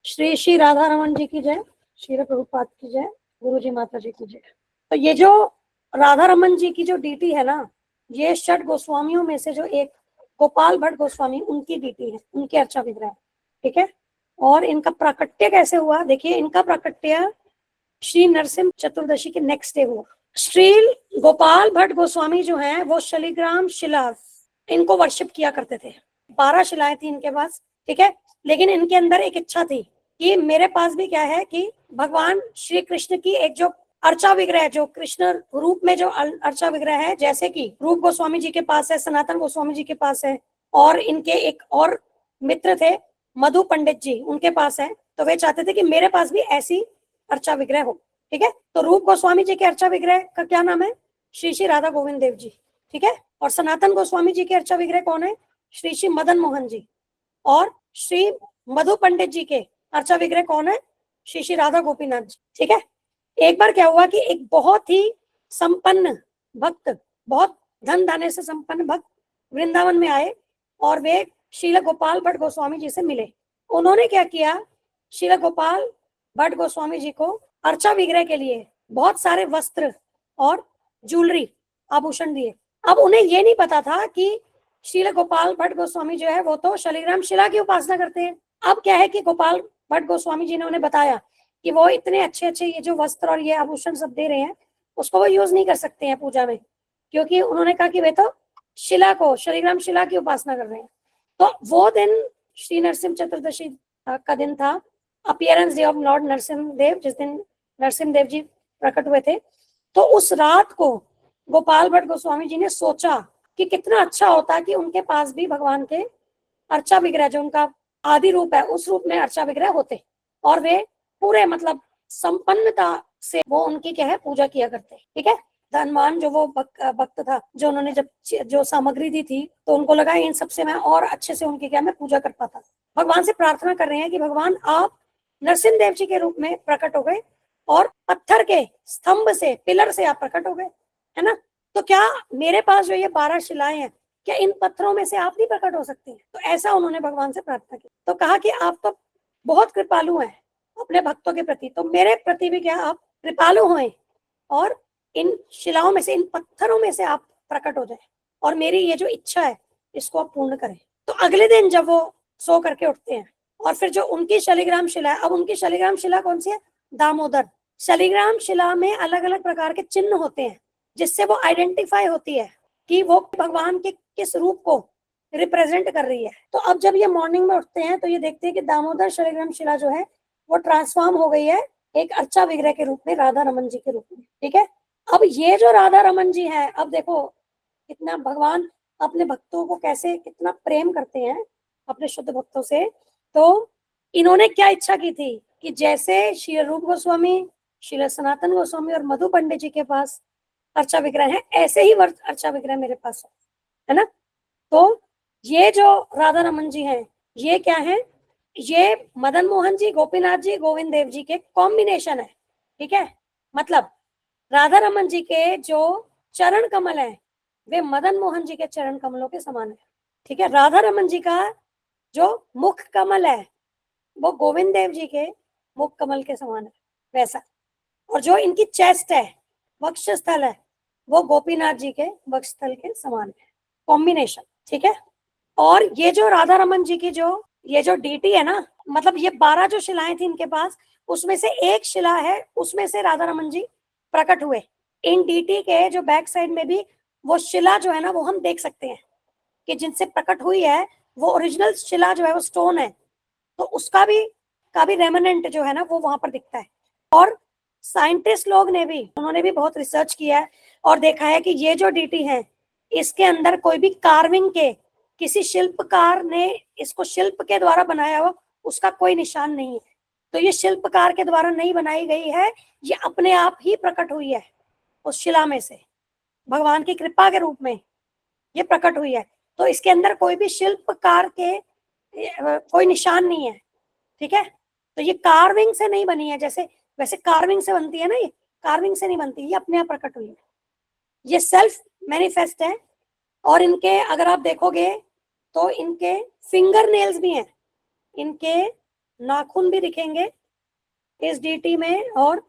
श्री श्री राधा रमन जी की जय, श्री प्रभुपाद की जय, गुरु जी माता जी की जय। तो ये जो राधा रमन जी की जो डीटी है ना, ये षट गोस्वामियों में से जो एक गोपाल भट्ट गोस्वामी, उनकी डीटी है, उनके अर्चा विग्रह, ठीक है। और इनका प्राकट्य कैसे हुआ, देखिए इनका प्राकट्य श्री नरसिंह चतुर्दशी के नेक्स्ट डे हुआ। श्री गोपाल भट्ट गोस्वामी जो है वो शालिग्राम शिला इनको वर्शिप किया करते थे। 12 शिलाएं थी इनके पास, ठीक है। लेकिन इनके अंदर एक इच्छा थी कि मेरे पास भी क्या है कि भगवान श्री कृष्ण की एक जो अर्चा विग्रह, जो कृष्ण रूप में जो अर्चा विग्रह है, जैसे कि रूप गोस्वामी जी के पास है, सनातन गोस्वामी जी के पास है, और इनके एक और मित्र थे मधु पंडित जी, उनके पास है। तो वे चाहते थे कि मेरे पास भी ऐसी अर्चा विग्रह हो, ठीक है। तो रूप गोस्वामी जी के अर्चा विग्रह का क्या नाम है, श्री श्री राधा गोविंद देव जी, ठीक है। और सनातन गोस्वामी जी के अर्चा विग्रह कौन है, श्री श्री मदन मोहन जी। और श्री मधु पंडित जी के अर्चा विग्रह कौन है, श्री श्री राधा गोपीनाथ जी, ठीक है। एक बार क्या हुआ कि एक बहुत ही संपन्न भक्त, बहुत धन धान्य से संपन्न भक्त वृंदावन में आए और वे श्रील गोपाल भट्ट गोस्वामी जी से मिले। उन्होंने क्या किया, श्रील गोपाल भट्ट गोस्वामी जी को अर्चा विग्रह के लिए बहुत सारे वस्त्र और ज्वेलरी आभूषण दिए। अब उन्हें ये नहीं पता था कि श्रील गोपाल भट्ट गोस्वामी जो है वो तो शालिग्राम शिला की उपासना करते हैं। अब क्या है कि गोपाल भट्ट गोस्वामी जी ने उन्हें बताया कि वो इतने अच्छे अच्छे ये जो वस्त्र और ये आभूषण सब दे रहे हैं, उसको वो यूज नहीं कर सकते हैं पूजा में, क्योंकि उन्होंने कहा कि वे तो शिला को, शालिग्राम शिला की उपासना कर रहे हैं। तो वो दिन श्री नरसिंह चतुर्दशी का दिन था, appearance day of Lord Narasimha Dev, जिस दिन नरसिंह देव जी प्रकट हुए थे। तो उस रात को गोपाल भट्ट गोस्वामी जी ने सोचा कि कितना अच्छा होता कि उनके पास भी भगवान के अर्चा विग्रह, जो उनका आदि रूप है, उस रूप में अर्चा विग्रह होते, और वे पूरे मतलब संपन्नता से वो उनकी क्या है पूजा किया करते, ठीक है। धनवान जो वो भक्त था, जो उन्होंने जब जो सामग्री दी थी, तो उनको लगा इन सबसे मैं और अच्छे से उनकी क्या मैं पूजा कर पाता। भगवान से प्रार्थना कर रहे हैं कि भगवान आप नरसिंह देव जी के रूप में प्रकट हो गए और पत्थर के स्तंभ से, पिलर से आप प्रकट हो गए, है ना। तो क्या मेरे पास जो ये 12 शिलाएं हैं, क्या इन पत्थरों में से आप नहीं प्रकट हो सकती हैं? तो ऐसा उन्होंने भगवान से प्रार्थना की। तो कहा कि आप तो बहुत कृपालु हैं अपने भक्तों के प्रति, तो मेरे प्रति भी क्या आप कृपालु हों और इन शिलाओं में से, इन पत्थरों में से आप प्रकट हो जाए और मेरी ये जो इच्छा है इसको आप पूर्ण करें। तो अगले दिन जब वो सो करके उठते हैं और फिर जो उनकी शालिग्राम शिला है, अब उनकी शालिग्राम शिला कौन सी है, दामोदर। शालिग्राम शिला में अलग अलग प्रकार के चिन्ह होते हैं जिससे वो आइडेंटिफाई होती है कि वो भगवान के किस रूप को रिप्रेजेंट कर रही है। तो अब जब ये मॉर्निंग में उठते हैं तो ये देखते हैं कि दामोदर शालिग्राम शिला जो है वो ट्रांसफॉर्म हो गई है एक अर्चा विग्रह के रूप में, राधा रमन जी के रूप में, ठीक है। अब ये जो राधा रमन जी है, अब देखो कितना भगवान अपने भक्तों को कैसे कितना प्रेम करते हैं अपने शुद्ध भक्तों से। तो इन्होंने क्या इच्छा की थी कि जैसे श्री रूप गोस्वामी, श्री सनातन गोस्वामी और मधु पंडित जी के पास अर्चा विग्रह है, ऐसे ही अर्चा विग्रह मेरे पास है ना। तो ये जो राधा रमन जी हैं, ये क्या है, ये मदन मोहन जी, गोपीनाथ जी, गोविंद देव जी के कॉम्बिनेशन है, ठीक है। मतलब राधा रमन जी के जो चरण कमल है वे मदन मोहन जी के चरण कमलों के समान है, ठीक है। राधा रमन जी का जो मुख कमल है वो गोविंद देव जी के मुख कमल के समान है वैसा, और जो इनकी चेस्ट है, वक्षस्थल है, वो गोपीनाथ जी के वक्षस्थल के समान है, कॉम्बिनेशन, ठीक है। और ये जो राधा रमन जी की जो ये जो डीटी है ना, मतलब ये 12 जो शिलाएं थी इनके पास, उसमें से एक शिला है, उसमें से राधा रमन जी प्रकट हुए। इन डीटी के जो बैक साइड में भी वो शिला जो है ना वो हम देख सकते हैं कि जिनसे प्रकट हुई है वो ओरिजिनल शिला जो है वो स्टोन है, तो उसका भी रेमनेंट जो है ना वो वहां पर दिखता है। और साइंटिस्ट लोग ने भी, उन्होंने भी बहुत रिसर्च किया है और देखा है कि ये जो डीटी है इसके अंदर कोई भी कार्विंग के, किसी शिल्पकार ने इसको शिल्प के द्वारा बनाया हो उसका कोई निशान नहीं है। तो ये शिल्पकार के द्वारा नहीं बनाई गई है, ये अपने आप ही प्रकट हुई है उस शिला में से, भगवान की कृपा के रूप में ये प्रकट हुई है। तो इसके अंदर कोई भी शिल्पकार के कोई निशान नहीं है, ठीक है। तो ये कार्विंग से नहीं बनी है, जैसे वैसे कार्विंग से बनती है ना, ये कार्विंग से नहीं बनती, ये अपने आप प्रकट हुई है, ये सेल्फ मैनिफेस्ट है। और इनके अगर आप देखोगे तो इनके फिंगर नेल्स भी हैं, इनके नाखून भी दिखेंगे इस डीटी में और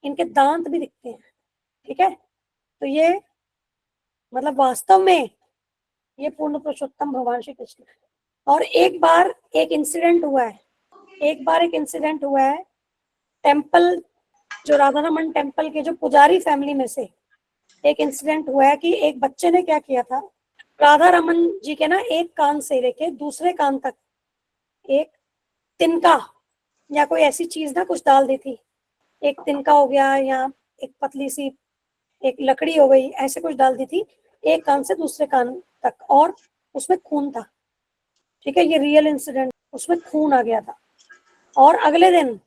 इनके दांत भी दिखते हैं, ठीक है। तो ये मतलब वास्तव में ये पूर्ण पुरुषोत्तम भगवान श्री कृष्ण है। और एक बार एक इंसिडेंट हुआ है, टेम्पल जो राधा रमन टेम्पल के जो पुजारी फैमिली में से एक इंसिडेंट हुआ है कि एक बच्चे ने क्या किया था, राधा रमन जी के ना एक कान से लेके दूसरे कान तक एक तिनका या कोई ऐसी चीज ना कुछ डाल दी थी। एक तिनका हो गया या एक पतली सी एक लकड़ी हो गई, ऐसे कुछ डाल दी थी एक कान से दूसरे कान तक, और उसमें खून था, ठीक है। ये रियल इंसिडेंट, उसमें खून आ गया था और अगले दिन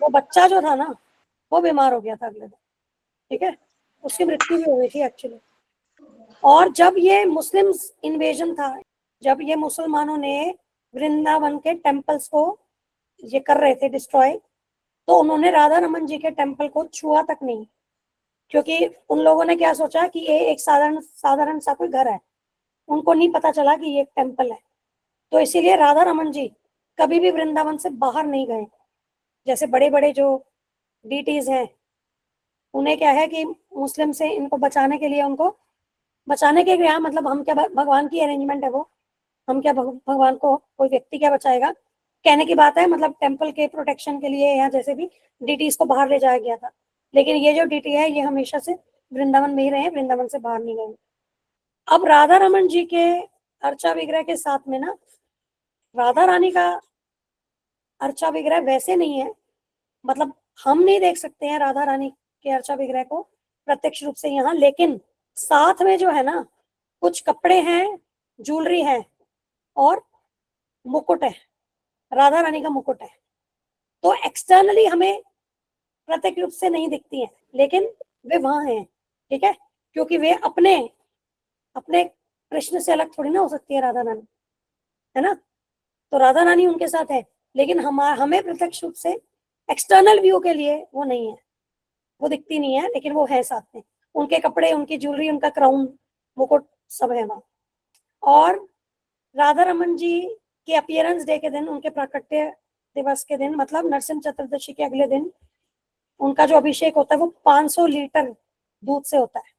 वो बच्चा जो था ना वो बीमार हो गया था अगले दिन, ठीक है। उसकी मृत्यु भी हो गई थी एक्चुअली। और जब ये मुस्लिम इन्वेजन था, जब ये मुसलमानों ने वृंदावन के टेम्पल्स को ये कर रहे थे डिस्ट्रॉय, तो उन्होंने राधा रमन जी के टेम्पल को छुआ तक नहीं, क्योंकि उन लोगों ने क्या सोचा कि ये एक साधारण सा कोई घर है, उनको नहीं पता चला कि ये एक टेम्पल है। तो इसीलिए राधा रमन जी कभी भी वृंदावन से बाहर नहीं गए। जैसे बड़े बड़े जो डीटीज हैं उन्हें क्या है कि मुस्लिम से इनको बचाने के लिए, उनको बचाने के लिए मतलब हम क्या, भगवान की अरेंजमेंट है वो, हम क्या भगवान को कोई व्यक्ति क्या बचाएगा, कहने की बात है। मतलब टेम्पल के प्रोटेक्शन के लिए या जैसे भी डीटीज को बाहर ले जाया गया था, लेकिन ये जो डीटी है ये हमेशा से वृंदावन में ही रहे, वृंदावन से बाहर नहीं गए। अब राधा रमन जी के अर्चा विग्रह के साथ में ना राधा रानी का अर्चा विग्रह वैसे नहीं है, मतलब हम नहीं देख सकते हैं राधा रानी के अर्चा विग्रह को प्रत्यक्ष रूप से यहाँ, लेकिन साथ में जो है ना कुछ कपड़े हैं, ज्वेलरी है और मुकुट है, राधा रानी का मुकुट है। तो एक्सटर्नली हमें प्रत्यक्ष रूप से नहीं दिखती हैं, लेकिन वे वहां हैं, ठीक है। क्योंकि वे अपने अपने कृष्ण से अलग थोड़ी ना हो सकती है राधा रानी, है ना। तो राधा रानी उनके साथ है, लेकिन हमें प्रत्यक्ष रूप से एक्सटर्नल व्यू के लिए वो नहीं है, वो दिखती नहीं है, लेकिन वो है साथ में। उनके कपड़े, उनकी ज्वेलरी, उनका क्राउन, मुकुट सब है वहां। और राधा रमन जी के अपीयरेंस डे के दिन, उनके प्राकट्य दिवस के दिन, मतलब नरसिंह चतुर्दशी के अगले दिन उनका जो अभिषेक होता है वो 500 लीटर दूध से होता है।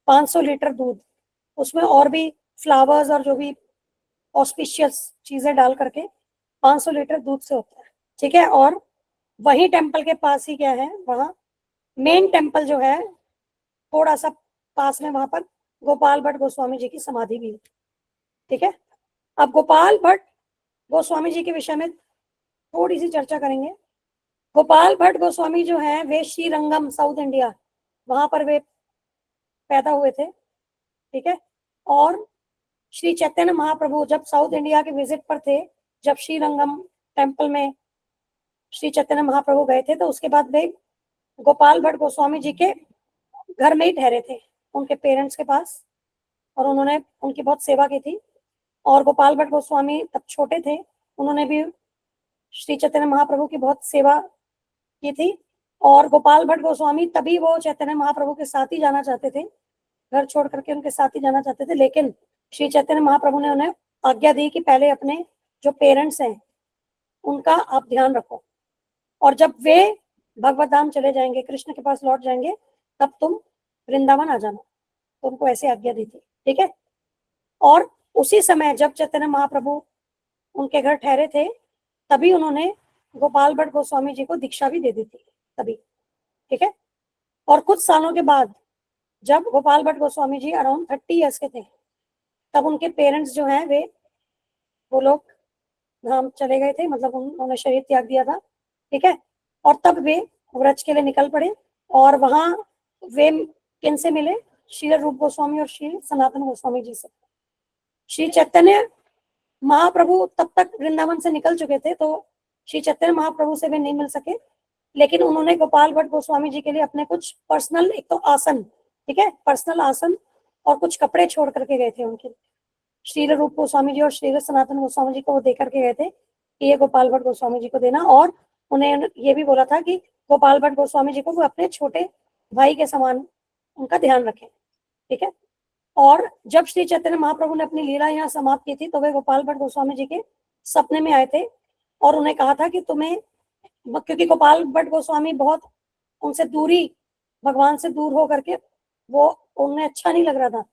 500 लीटर दूध, उसमें और भी फ्लावर्स और जो भी ऑस्पिशियस चीजें डाल करके 500 लीटर दूध से होता है, ठीक है। और वही टेम्पल के पास ही क्या है, वहां मेन टेम्पल जो है थोड़ा सा पास में, वहां पर गोपाल भट्ट गोस्वामी जी की समाधि भी है, ठीक है। अब गोपाल भट्ट गोस्वामी जी के विषय में थोड़ी सी चर्चा करेंगे। गोपाल भट्ट गोस्वामी जो है वे श्रीरंगम साउथ इंडिया, वहां पर वे पैदा हुए थे, ठीक है। और श्री चैतन्य महाप्रभु जब साउथ इंडिया के विजिट पर थे, जब श्रीरंगम टेम्पल में श्री चैतन्य महाप्रभु गए थे, तो उसके बाद वे गोपाल भट्ट गोस्वामी जी के घर में ही ठहरे थे, उनके पेरेंट्स के पास, और उन्होंने उनकी बहुत सेवा की थी। और गोपाल भट्ट गोस्वामी तब छोटे थे, उन्होंने भी श्री चैतन्य महाप्रभु की बहुत सेवा की थी। और गोपाल भट्ट गोस्वामी तभी वो चैतन्य महाप्रभु के साथ ही जाना चाहते थे, घर छोड़ करके उनके साथ ही जाना चाहते थे, लेकिन श्री चैतन्य महाप्रभु ने उन्हें आज्ञा दी कि पहले अपने जो पेरेंट्स हैं उनका आप ध्यान रखो, और जब वे भगवत धाम चले जाएंगे, कृष्ण के पास लौट जाएंगे, तब तुम वृंदावन आ जाना। तो उनको ऐसे आज्ञा दी थी, ठीक है। और उसी समय जब चैतन्य महाप्रभु उनके घर ठहरे थे, तभी उन्होंने गोपाल भट्ट गोस्वामी जी को दीक्षा भी दे दी थी तभी, ठीक है। और कुछ सालों के बाद जब गोपाल भट्ट गोस्वामी जी अराउंड 30 ईयर्स के थे, तब उनके पेरेंट्स जो हैं वो लोग धाम चले गए थे, मतलब उन्होंने शरीर त्याग दिया था, ठीक है। और तब वे व्रज के लिए निकल पड़े, और वहां वे किन से मिले, श्री रूप गोस्वामी और श्री सनातन गोस्वामी जी से। श्री चैतन्य महाप्रभु तब तक वृंदावन से निकल चुके थे, तो श्री चैतन्य महाप्रभु से वे नहीं मिल सके, लेकिन उन्होंने गोपाल भट्ट गोस्वामी जी के लिए अपने कुछ पर्सनल, एक तो आसन, ठीक है, पर्सनल आसन और कुछ कपड़े छोड़ करके गए थे उनके, श्री रूप गोस्वामी जी और श्री सनातन गोस्वामी जी को वो दे करके गए थे कि ये गोपाल भट्ट गोस्वामी जी को देना, और उन्हें ये भी बोला था कि गोपाल भट्ट गोस्वामी जी को वो अपने छोटे भाई के समान उनका ध्यान रखें, ठीक है। और जब श्री चैतन्य महाप्रभु ने अपनी लीला यहाँ समाप्त की थी, तो वे गोपाल भट्ट गोस्वामी जी के सपने में आए थे और उन्हें कहा था कि तुम्हें, क्योंकि गोपाल भट्ट गोस्वामी बहुत उनसे दूरी, भगवान से दूर हो करके वो उन्हें अच्छा नहीं लग रहा था,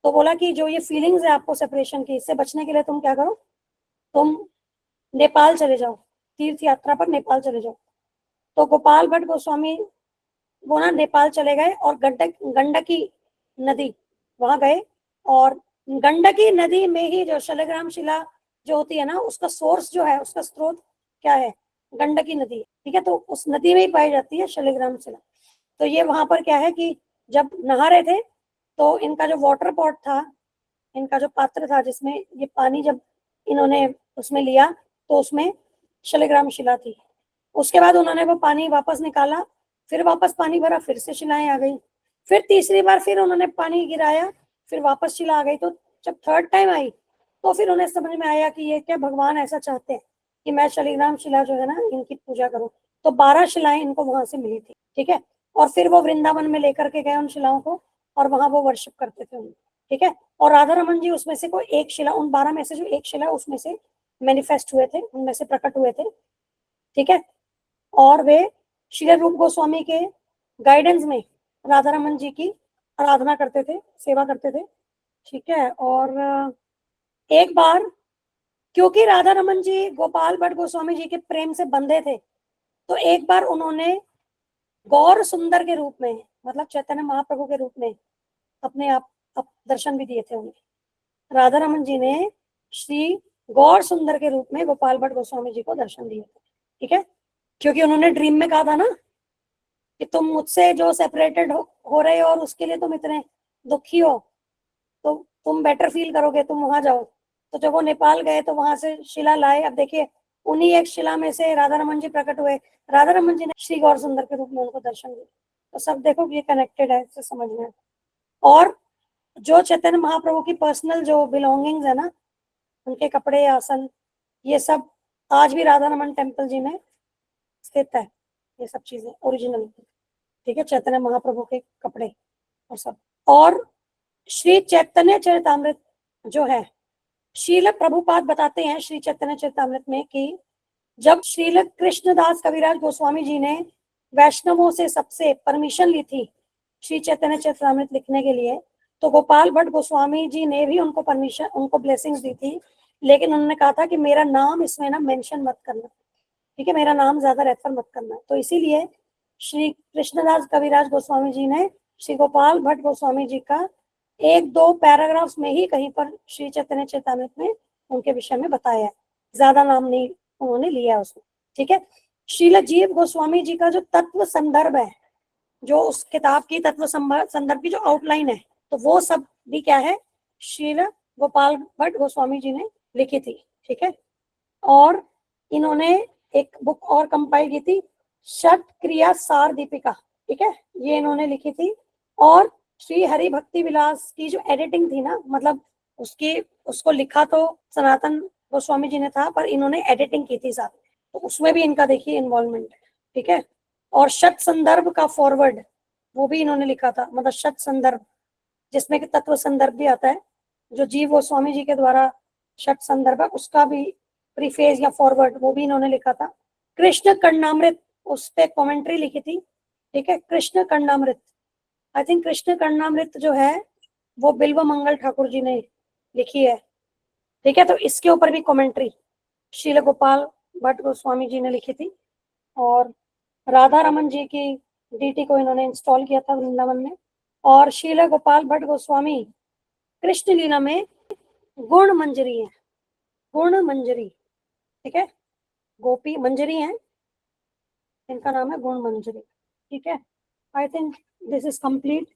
तो बोला कि जो ये फीलिंग्स है आपको सेपरेशन की, इससे बचने के लिए तुम क्या करो, तुम नेपाल चले जाओ, तीर्थ यात्रा पर नेपाल चले जाओ। तो गोपाल भट्ट गोस्वामी वो ना नेपाल चले गए और गंडकी नदी वहां गए, और गंडकी नदी में ही जो शालिग्राम शिला जो होती है ना, उसका सोर्स जो है, उसका स्रोत क्या है, गंडकी नदी, ठीक है। तो उस नदी में ही पाई जाती है शालिग्राम शिला। तो ये वहां पर क्या है कि जब नहा रहे थे तो इनका जो वाटर पॉट था, इनका जो पात्र था जिसमें ये पानी जब इन्होंने उसमें लिया, तो उसमें शालिग्राम शिला थी। उसके बाद उन्होंने वो पानी वापस निकाला, फिर वापस पानी भरा, फिर से शिलाएं आ गई। फिर तीसरी बार फिर उन्होंने पानी गिराया, फिर वापस शिला आ गई। तो जब थर्ड टाइम आई तो फिर उन्हें समझ में आया कि ये क्या भगवान ऐसा चाहते हैं कि मैं शालिग्राम शिला जो है ना इनकी पूजा करूं। तो 12 शिलाएं इनको वहां से मिली थी, ठीक है। और फिर वो वृंदावन में लेकर के गए उन शिलाओं को, और वहां वो वर्शिप करते थे उन्हें, ठीक है। और राधा रमन जी उसमें से कोई एक शिला, उन 12 में से जो एक शिला उसमें से मैनिफेस्ट हुए थे, उनमें से प्रकट हुए थे, ठीक है। और वे श्री रूप गोस्वामी के गाइडेंस में राधा रमन जी की आराधना करते थे, सेवा करते थे, ठीक है। और एक बार क्योंकि राधा रमन जी गोपाल भट्ट गोस्वामी जी के प्रेम से बंधे थे, तो एक बार उन्होंने गौर सुंदर के रूप में, मतलब चैतन्य महाप्रभु के रूप में अपने आप दर्शन भी दिए थे उन्हें। राधा रमन जी ने श्री गौर सुंदर के रूप में गोपाल भट्ट गोस्वामी जी को दर्शन दिए थे, ठीक है। क्योंकि उन्होंने ड्रीम में कहा था ना कि तुम मुझसे जो सेपरेटेड हो रहे हो और उसके लिए तुम इतने दुखी हो, तो तुम बेटर फील करोगे, तुम वहां जाओ। तो जब वो नेपाल गए तो वहां से शिला लाए। अब देखिए उन्हीं एक शिला में से राधा रमन जी प्रकट हुए, राधा रमन जी ने श्री गौर सुंदर के रूप में उनको दर्शन दिए। तो सब देखो ये कनेक्टेड है, इसे समझ में। और जो चैतन्य महाप्रभु की पर्सनल जो बिलोंगिंग्स है ना, उनके कपड़े, आसन, ये सब आज भी राधा रमन टेम्पल जी में स्थित है। ये सब चीजें ओरिजिनल, ठीक है, चैतन्य महाप्रभु के कपड़े और सब। और श्री चैतन्य चरितामृत जो है, श्रील प्रभुपाद बताते हैं श्री चैतन्य चरितामृत में कि जब श्रील कृष्णदास कविराज गोस्वामी जी ने वैष्णवों से सबसे परमिशन ली थी श्री चैतन्य चरितामृत लिखने के लिए, तो गोपाल भट्ट गोस्वामी जी ने भी उनको परमिशन, उनको ब्लेसिंग्स दी थी, लेकिन उन्होंने कहा था कि मेरा नाम इसमें ना मेंशन मत करना, ठीक है, मेरा नाम ज्यादा रेफर मत करना। तो इसीलिए श्री कृष्णदास कविराज गोस्वामी जी ने श्री गोपाल भट्ट गोस्वामी जी का एक दो पैराग्राफ्स में ही कहीं पर श्री चैतन्य चरितामृत में उनके विषय में बताया है, ज्यादा नाम नहीं उन्होंने लिया उसमें, ठीक है। श्रील जीव गोस्वामी जी का जो तत्व संदर्भ है, जो उस किताब की तत्व संदर्भ की जो आउटलाइन है, तो वो सब भी क्या है, श्रील गोपाल भट्ट गोस्वामी जी ने लिखी थी, ठीक है। और इन्होंने एक बुक और कंपाइल की थी, षट क्रिया सार दीपिका, ठीक है, ये इन्होंने लिखी थी। और श्री हरि भक्ति विलास की जो एडिटिंग थी ना, मतलब उसको लिखा तो सनातन गोस्वामी जी ने था, पर इन्होंने एडिटिंग की थी साथ, तो उसमें भी इनका देखिए इन्वॉल्वमेंट है, ठीक है। और शत संदर्भ का फॉरवर्ड वो भी इन्होंने लिखा था, मतलब शत संदर्भ जिसमें कि तत्व संदर्भ भी आता है, जो जीव गोस्वामी जी के द्वारा शत संदर्भ है उसका भी प्रीफेज या फॉरवर्ड वो भी इन्होंने लिखा था। कृष्ण कर्णामृत, उस पे कमेंट्री लिखी थी, ठीक है, कृष्ण कर्णामृत। आई थिंक कृष्ण कर्णामृत जो है वो बिल्व मंगल ठाकुर जी ने लिखी है, ठीक है। तो इसके ऊपर भी कमेंट्री श्रील गोपाल भट्ट गोस्वामी जी ने लिखी थी। और राधा रमन जी की डीटी को इन्होंने इंस्टॉल किया था वृंदावन में। और श्रील गोपाल भट्ट गोस्वामी कृष्ण लीला में गुण मंजरी है, गुण मंजरी, ठीक है, गोपी मंजरी है, इनका नाम है गुण मंजरी, ठीक है। I think this is complete.